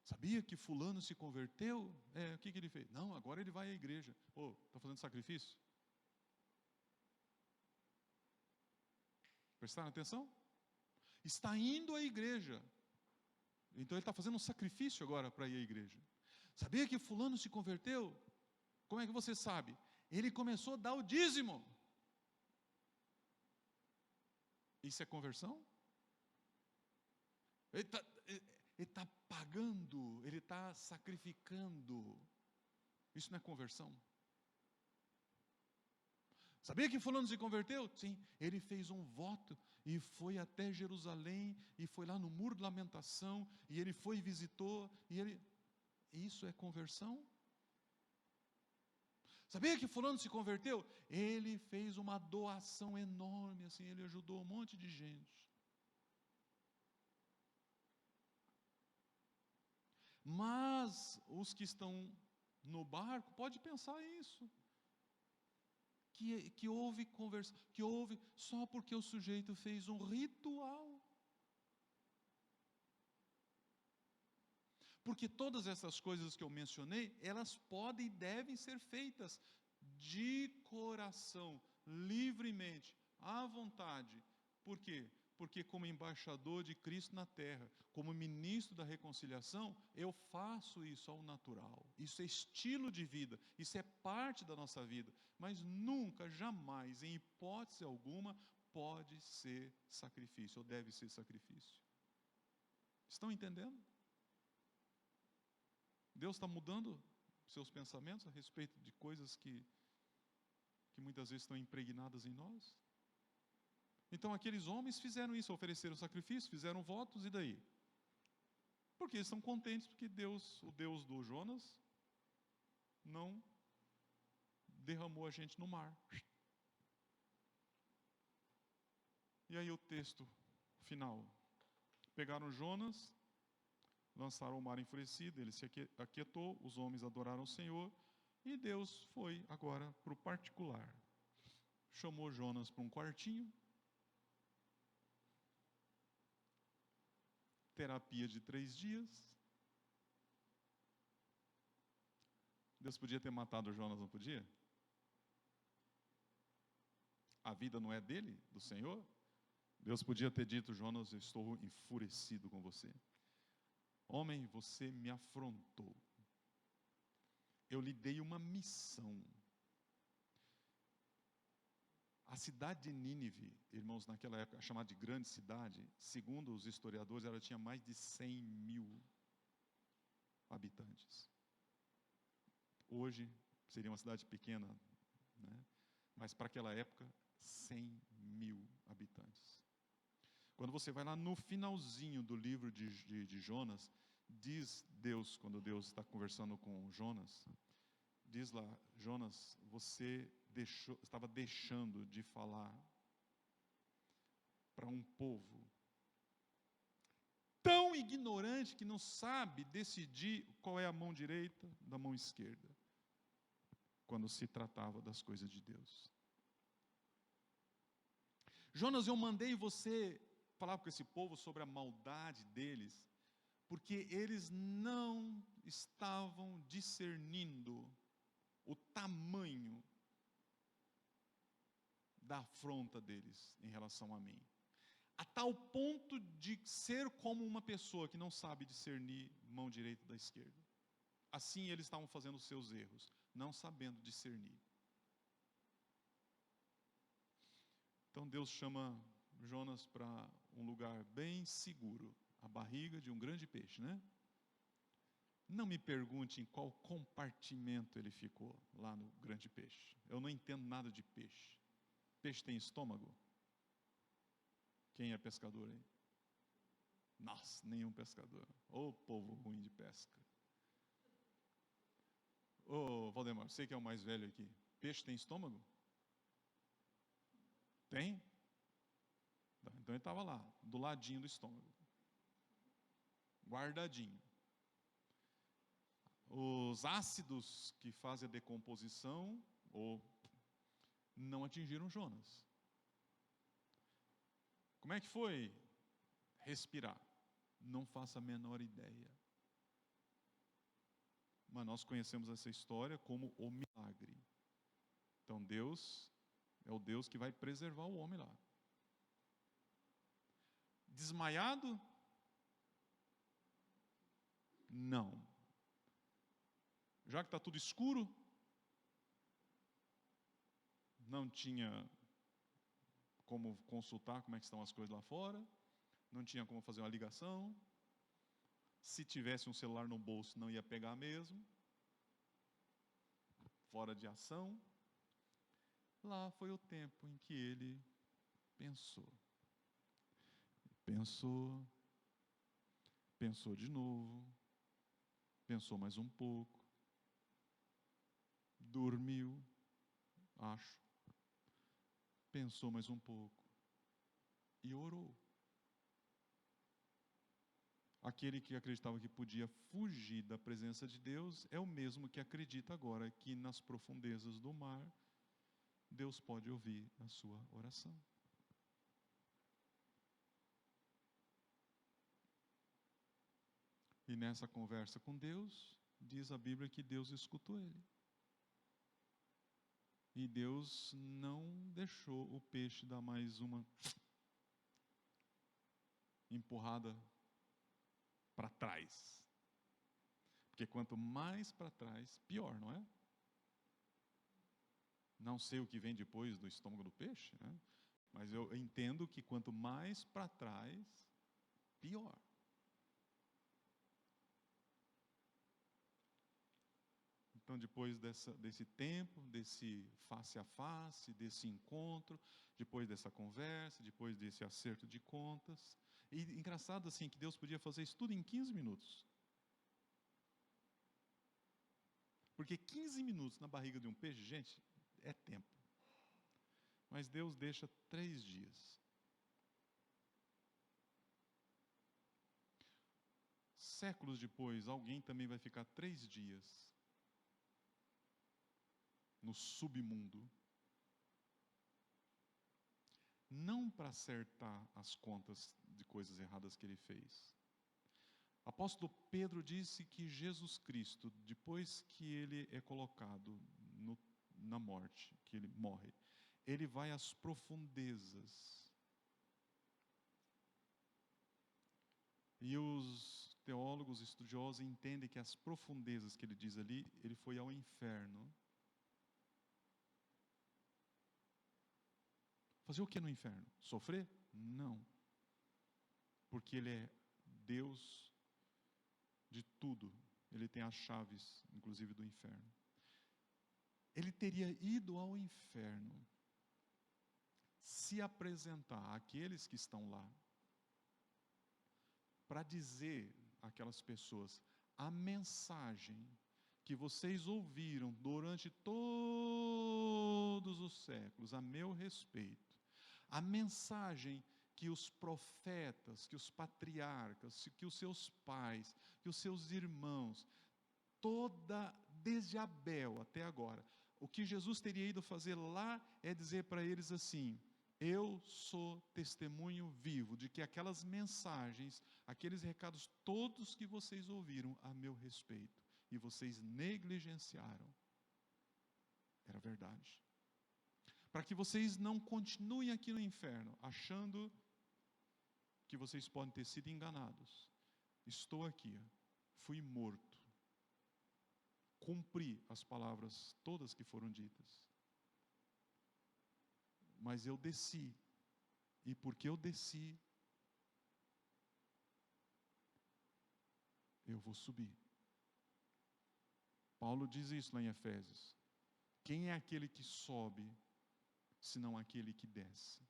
Sabia que fulano se converteu? O que ele fez? Não, agora ele vai à igreja. Está fazendo sacrifício? Prestaram atenção? Está indo à igreja. Então ele está fazendo um sacrifício agora para ir à igreja. Sabia que fulano se converteu? Como é que você sabe? Ele começou a dar o dízimo. Isso é conversão? Ele está pagando, ele está sacrificando. Isso não é conversão? Sabia que fulano se converteu? Sim, ele fez um voto e foi até Jerusalém, e foi lá no Muro de Lamentação, e ele foi e visitou, isso é conversão? Sabia que fulano se converteu? Ele fez uma doação enorme, assim, ele ajudou um monte de gente. Mas os que estão no barco, pode pensar isso. Que houve conversão, que houve só porque o sujeito fez um ritual. Porque todas essas coisas que eu mencionei, elas podem e devem ser feitas de coração, livremente, à vontade. Por quê? Porque como embaixador de Cristo na terra, como ministro da reconciliação, eu faço isso ao natural. Isso é estilo de vida, isso é parte da nossa vida. Mas nunca, jamais, em hipótese alguma, pode ser sacrifício, ou deve ser sacrifício. Estão entendendo? Deus está mudando seus pensamentos a respeito de coisas que muitas vezes estão impregnadas em nós? Então aqueles homens fizeram isso, ofereceram sacrifício, fizeram votos, e daí? Porque eles estão contentes, porque Deus, o Deus do Jonas, não derramou a gente no mar. E aí o texto final. Pegaram Jonas, lançaram ao mar enfurecido, ele se aquietou, os homens adoraram o Senhor, e Deus foi agora para o particular. Chamou Jonas para um quartinho, terapia de 3 dias. Deus podia ter matado Jonas, não podia? A vida não é dele, do Senhor? Deus podia ter dito: Jonas, eu estou enfurecido com você. Homem, você me afrontou. Eu lhe dei uma missão. A cidade de Nínive, irmãos, naquela época chamada de grande cidade, segundo os historiadores, ela tinha mais de 100.000 habitantes. Hoje seria uma cidade pequena, né? Mas para aquela época, 100.000 habitantes. Quando você vai lá no finalzinho do livro de Jonas, diz Deus, quando Deus está conversando com Jonas, diz lá: Jonas, você estava deixando de falar para um povo tão ignorante que não sabe decidir qual é a mão direita da mão esquerda, quando se tratava das coisas de Deus. Jonas, eu mandei você falar com esse povo sobre a maldade deles, porque eles não estavam discernindo o tamanho da afronta deles em relação a mim. a tal ponto de ser como uma pessoa que não sabe discernir mão direita da esquerda. Assim eles estavam fazendo os seus erros, não sabendo discernir. Então Deus chama Jonas para um lugar bem seguro, a barriga de um grande peixe, né? Não me pergunte em qual compartimento ele ficou lá no grande peixe. Eu não entendo nada de peixe. Peixe tem estômago? Quem é pescador aí? Nossa, nenhum pescador. Ô povo ruim de pesca. Ô Valdemar, você que é o mais velho aqui. Peixe tem estômago? Tem? Então ele estava lá, do ladinho do estômago. Guardadinho. Os ácidos que fazem a decomposição não atingiram Jonas. Como é que foi respirar? Não faço a menor ideia. Mas nós conhecemos essa história como o milagre. Então Deus é o Deus que vai preservar o homem lá. Desmaiado? Não. Já que está tudo escuro, não tinha como consultar como é que estão as coisas lá fora, não tinha como fazer uma ligação. Se tivesse um celular no bolso, não ia pegar mesmo. Fora de ação. Lá foi o tempo em que ele pensou. Pensou de novo, pensou mais um pouco, dormiu, acho, pensou mais um pouco e orou. Aquele que acreditava que podia fugir da presença de Deus é o mesmo que acredita agora que nas profundezas do mar Deus pode ouvir a sua oração. E nessa conversa com Deus, diz a Bíblia que Deus escutou ele. E Deus não deixou o peixe dar mais uma empurrada para trás. Porque quanto mais para trás, pior, não é? Não sei o que vem depois do estômago do peixe, né? Mas eu entendo que quanto mais para trás, pior. Então, depois desse tempo, desse face a face, desse encontro, depois dessa conversa, depois desse acerto de contas, e engraçado assim, que Deus podia fazer isso tudo em 15 minutos. Porque 15 minutos na barriga de um peixe, gente, é tempo. Mas Deus deixa 3 dias. Séculos depois, alguém também vai ficar 3 dias no submundo. Não para acertar as contas de coisas erradas que ele fez. O apóstolo Pedro disse que Jesus Cristo, depois que ele é colocado na morte, que ele morre, ele vai às profundezas. E os teólogos estudiosos entendem que as profundezas que ele diz ali, ele foi ao inferno. Fazer o que no inferno? Sofrer? Não. Porque ele é Deus de tudo. Ele tem as chaves, inclusive, do inferno. Ele teria ido ao inferno se apresentar àqueles que estão lá para dizer àquelas pessoas a mensagem que vocês ouviram durante todos os séculos a meu respeito, a mensagem que os profetas, que os patriarcas, que os seus pais, que os seus irmãos, desde Abel até agora, o que Jesus teria ido fazer lá é dizer para eles assim: eu sou testemunho vivo de que aquelas mensagens, aqueles recados todos que vocês ouviram a meu respeito e vocês negligenciaram, era verdade. Para que vocês não continuem aqui no inferno achando que vocês podem ter sido enganados. Estou aqui, fui morto. Cumpri as palavras todas que foram ditas. Mas eu desci. E porque eu desci, eu vou subir. Paulo diz isso lá em Efésios. Quem é aquele que sobe, senão aquele que desce?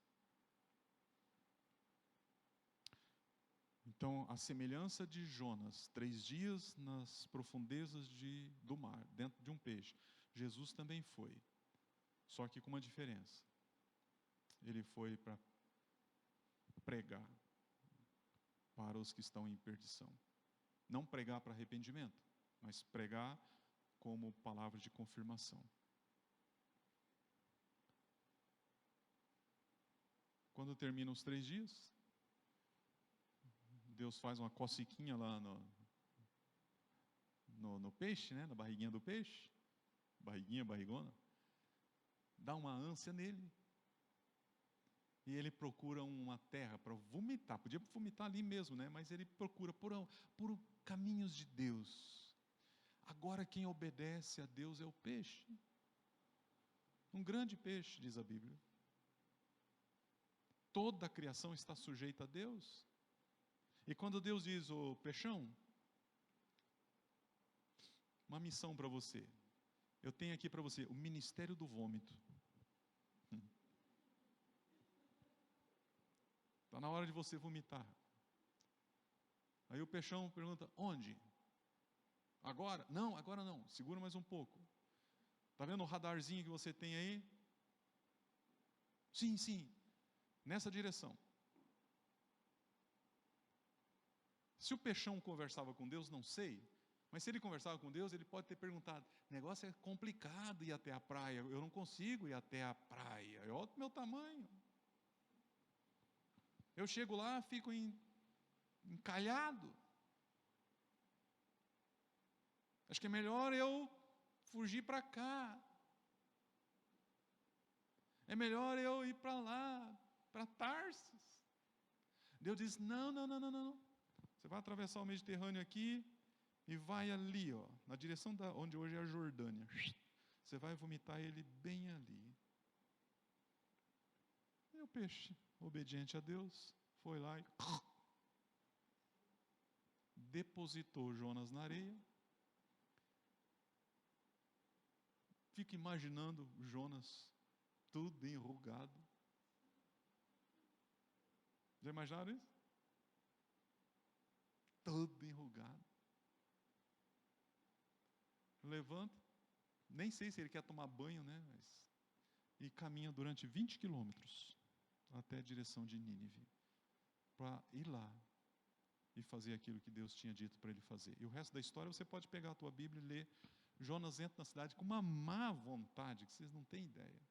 Então, a semelhança de Jonas, 3 dias nas profundezas do mar, dentro de um peixe, Jesus também foi. Só que com uma diferença. Ele foi para pregar para os que estão em perdição. Não pregar para arrependimento, mas pregar como palavra de confirmação. Quando terminam os 3 dias, Deus faz uma cociquinha lá no peixe, né? Na barriguinha do peixe. Barrigona. Dá uma ânsia nele. E ele procura uma terra para vomitar. Podia vomitar ali mesmo, né? Mas ele procura por caminhos de Deus. Agora quem obedece a Deus é o peixe. Um grande peixe, diz a Bíblia. Toda a criação está sujeita a Deus. E quando Deus diz, ô peixão, uma missão para você. Eu tenho aqui para você o ministério do vômito. Está na hora de você vomitar. Aí o peixão pergunta, onde? Agora? Não, agora não. Segura mais um pouco. Está vendo o radarzinho que você tem aí? Sim, sim. Nessa direção. Se o peixão conversava com Deus, não sei. Mas se ele conversava com Deus, ele pode ter perguntado, o negócio é complicado ir até a praia. Eu não consigo ir até a praia. É outro meu tamanho. Eu chego lá, fico encalhado. Acho que é melhor eu fugir para cá. É melhor eu ir para lá, para Tarsis. Deus diz, não. Você vai atravessar o Mediterrâneo aqui e vai ali, ó, na direção onde hoje é a Jordânia. Você vai vomitar ele bem ali. E o peixe, obediente a Deus, foi lá e depositou Jonas na areia. Fica imaginando Jonas tudo enrugado. Já imaginaram isso? Todo enrugado. Levanta, nem sei se ele quer tomar banho, né? E caminha durante 20 quilômetros até a direção de Nínive, para ir lá e fazer aquilo que Deus tinha dito para ele fazer. E o resto da história você pode pegar a tua Bíblia e ler. Jonas entra na cidade com uma má vontade, que vocês não têm ideia.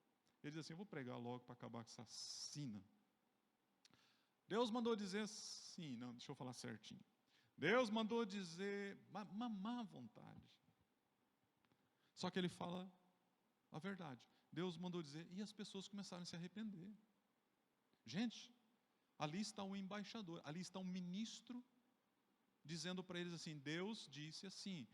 Ele diz assim, eu vou pregar logo para acabar com essa sina. Deus mandou dizer assim, não, deixa eu falar certinho. Deus mandou dizer, uma má vontade. Só que ele fala a verdade. Deus mandou dizer, e as pessoas começaram a se arrepender. Gente, ali está um embaixador, ali está um ministro, dizendo para eles assim, Deus disse assim,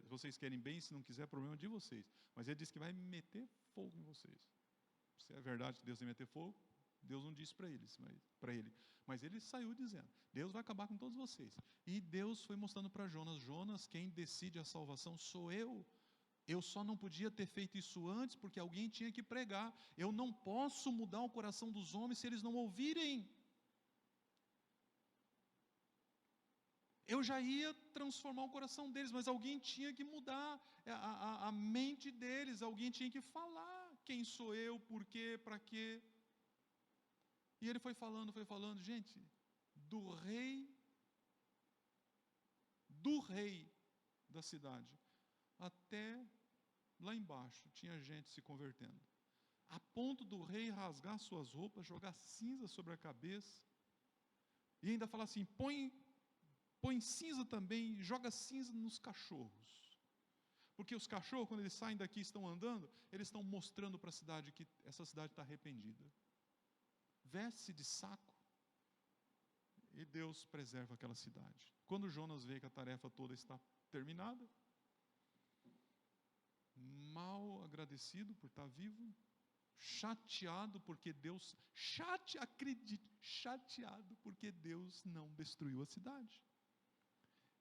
vocês querem bem, se não quiser, problema de vocês. Mas ele disse que vai meter fogo em vocês. Se é verdade que Deus vai meter fogo, Deus não disse para ele. Mas ele saiu dizendo, Deus vai acabar com todos vocês. E Deus foi mostrando para Jonas, quem decide a salvação sou eu. Eu só não podia ter feito isso antes, porque alguém tinha que pregar. Eu não posso mudar o coração dos homens se eles não ouvirem. Eu já ia transformar o coração deles, mas alguém tinha que mudar a mente deles, alguém tinha que falar. Quem sou eu, por quê, para quê? E ele foi falando, gente, do rei da cidade, até lá embaixo, tinha gente se convertendo. A ponto do rei rasgar suas roupas, jogar cinza sobre a cabeça, e ainda falar assim, põe cinza também, joga cinza nos cachorros. Porque os cachorros, quando eles saem daqui e estão andando, eles estão mostrando para a cidade que essa cidade está arrependida. veste de saco. E Deus preserva aquela cidade. Quando Jonas vê que a tarefa toda está terminada, mal agradecido por estar vivo, chateado porque Deus, acredite, chateado porque Deus não destruiu a cidade.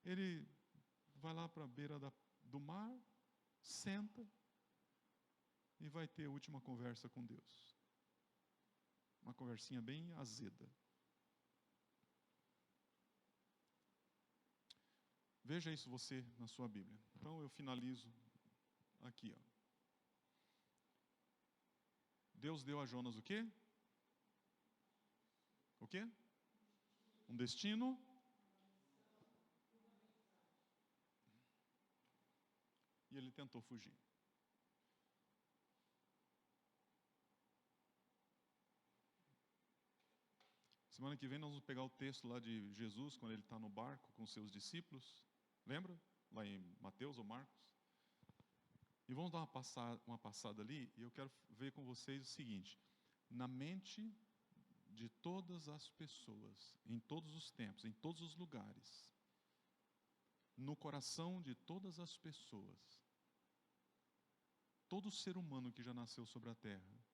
Ele vai lá para a beira do mar, senta e vai ter a última conversa com Deus. Uma conversinha bem azeda. Veja isso você na sua Bíblia. Então eu finalizo aqui, ó. Deus deu a Jonas o quê? O quê? Um destino. E ele tentou fugir. Semana que vem nós vamos pegar o texto lá de Jesus, quando ele está no barco com seus discípulos. Lembra? Lá em Mateus ou Marcos. E vamos dar uma passada ali, e eu quero ver com vocês o seguinte: na mente de todas as pessoas, em todos os tempos, em todos os lugares, no coração de todas as pessoas, todo ser humano que já nasceu sobre a terra,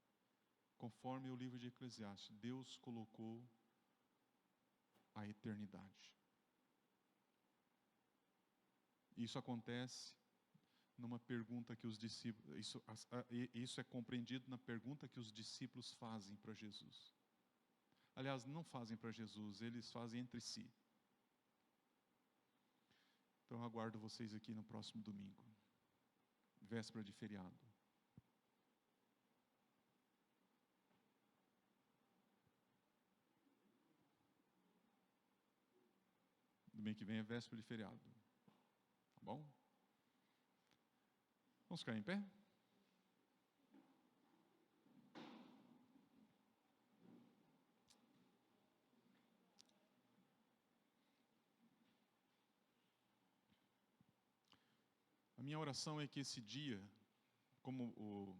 conforme o livro de Eclesiastes, Deus colocou a eternidade. Isso acontece numa pergunta que os discípulos, isso é compreendido na pergunta que os discípulos fazem para Jesus. Aliás, não fazem para Jesus, eles fazem entre si. Então eu aguardo vocês aqui no próximo domingo, véspera de feriado. Domingo que vem é véspera de feriado. Tá bom? Vamos ficar em pé? A minha oração é que esse dia, como o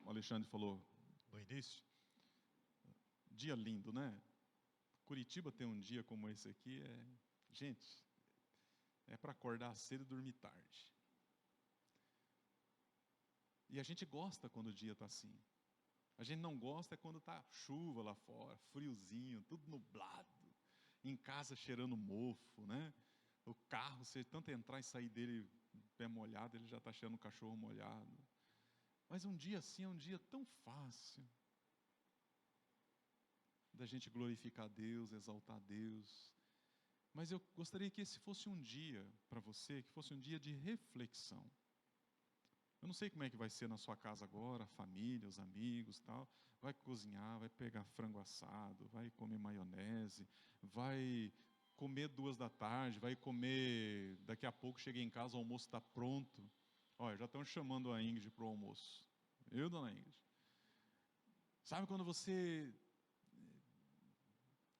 Alexandre falou no início, dia lindo, né? Curitiba tem um dia como esse aqui, gente, é para acordar cedo e dormir tarde. E a gente gosta quando o dia está assim. A gente não gosta é quando está chuva lá fora, friozinho, tudo nublado, em casa cheirando mofo, né? O carro, você tanto entrar e sair dele pé molhado, ele já está cheirando o cachorro molhado. Mas um dia assim é um dia tão fácil da gente glorificar Deus, exaltar Deus. Mas eu gostaria que esse fosse um dia para você, que fosse um dia de reflexão. Eu não sei como é que vai ser na sua casa agora, a família, os amigos, tal. Vai cozinhar, vai pegar frango assado, vai comer maionese, vai comer 14h, vai comer, daqui a pouco chega em casa, o almoço está pronto. Olha, já estão chamando a Ingrid para o almoço. Eu, dona Ingrid? Sabe quando você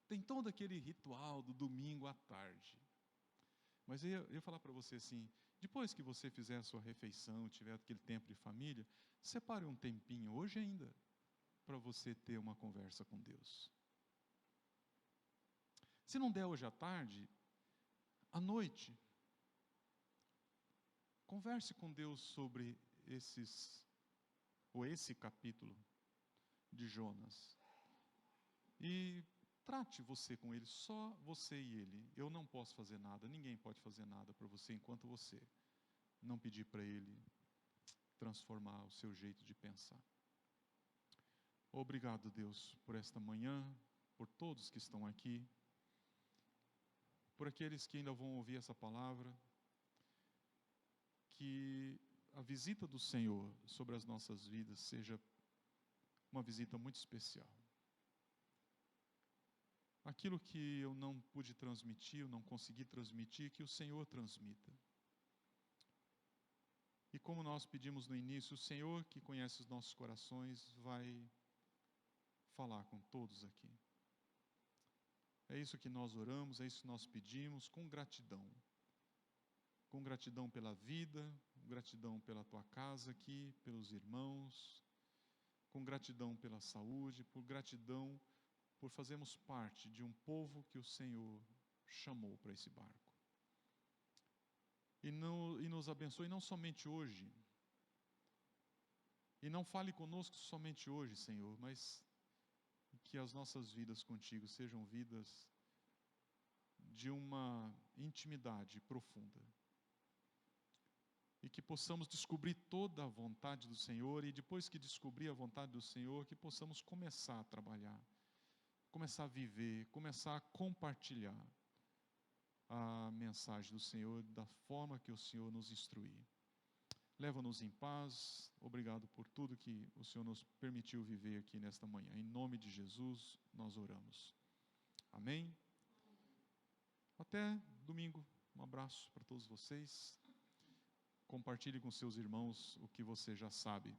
tem todo aquele ritual do domingo à tarde? Mas eu ia falar para você assim, depois que você fizer a sua refeição, tiver aquele tempo de família, separe um tempinho, hoje ainda, para você ter uma conversa com Deus. Se não der hoje à tarde, à noite, converse com Deus sobre esse capítulo de Jonas. E trate você com ele, só você e ele. Eu não posso fazer nada, ninguém pode fazer nada para você enquanto você não pedir para ele transformar o seu jeito de pensar. Obrigado, Deus, por esta manhã, por todos que estão aqui, por aqueles que ainda vão ouvir essa palavra, que a visita do Senhor sobre as nossas vidas seja uma visita muito especial. Aquilo que eu não pude transmitir, eu não consegui transmitir, que o Senhor transmita. E como nós pedimos no início, o Senhor que conhece os nossos corações vai falar com todos aqui. É isso que nós oramos, é isso que nós pedimos, com gratidão. Com gratidão pela vida, gratidão pela tua casa aqui, pelos irmãos, com gratidão pela saúde, por gratidão por fazermos parte de um povo que o Senhor chamou para esse barco. E nos abençoe não somente hoje, e não fale conosco somente hoje, Senhor, mas que as nossas vidas contigo sejam vidas de uma intimidade profunda. E que possamos descobrir toda a vontade do Senhor, e depois que descobrir a vontade do Senhor, que possamos começar a trabalhar, começar a viver, começar a compartilhar a mensagem do Senhor da forma que o Senhor nos instruir. Leva-nos em paz. Obrigado por tudo que o Senhor nos permitiu viver aqui nesta manhã. Em nome de Jesus, nós oramos. Amém? Até domingo. Um abraço para todos vocês. Compartilhe com seus irmãos o que você já sabe.